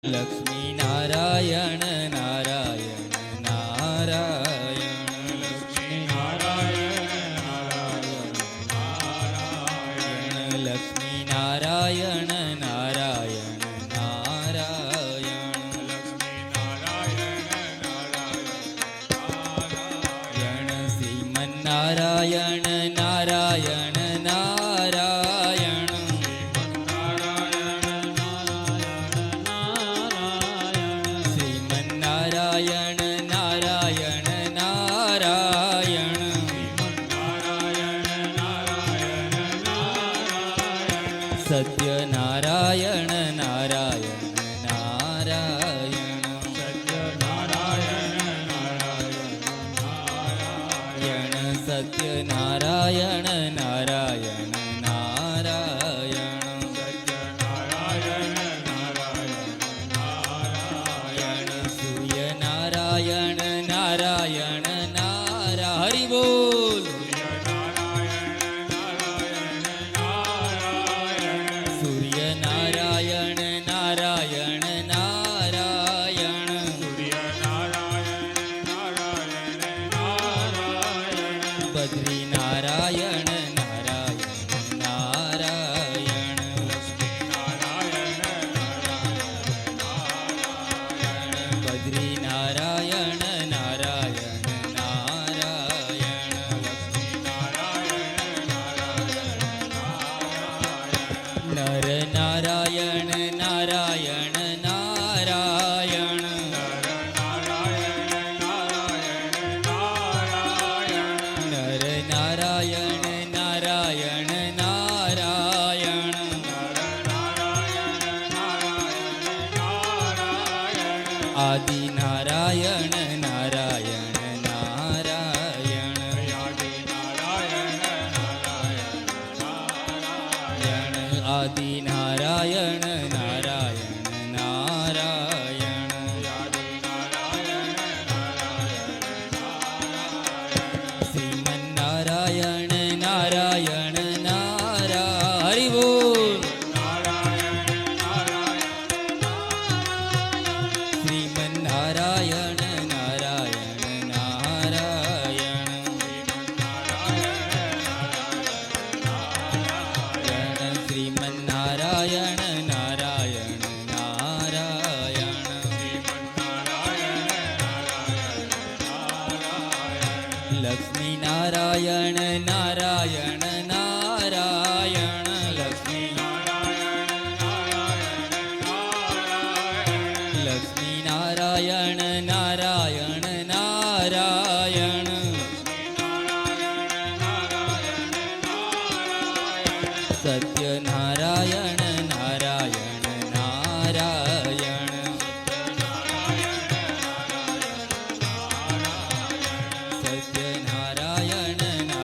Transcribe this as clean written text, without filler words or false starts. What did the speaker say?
લક્ષ્મી નારાયણ નારાયણ નારાયણ લક્ષ્મી નારાયણ નારાયણ નારાયણ લક્ષ્મી નારાયણ નારાયણ નારાયણ લક્ષ્મી નારાયણ નારાયણ શ્રીમન નારાયણ નારાયણ નારાયણ શ્રીમન નારાયણ નારાયણ નારાયણ સત્ય નારાયણ નારાયણ નારાયણ સત્ય નારાયણ નારાયણ સત્ય નારાયણ નારાયણ નારાયણ સત્ય નારાયણ નારાયણ સૂર્ય નારાયણ નારાયણ નારા હરિ બોલ સૂર્ય નારાયણ નારાયણ નારાયણ બદ્રી નારાયણ નારાયણ નારાયણ બદ્રી નારાયણ નારાયણ નારાયણ નર નારાયણ નારાયણ નારાયણ નર નારાયણ નારાયણ નારાયણ આદિ નારાયણ નારાયણ નારાયણ આદિ નારાયણ નારાયણ નારાયણ શ્રીમન નારાયણ નારાયણ નારા હરિ બોલ શ્રીમન નારાયણ નારાયણ નારાયણ શ્રીમન નારાયણ નારાયણ નારાયણ લક્ષ્મી નારાયણ નારાયણ નારાયણ લક્ષ્મી લક્ષ્મી નારાયણ નારાયણ નારાયણ સત્ય નારાયણ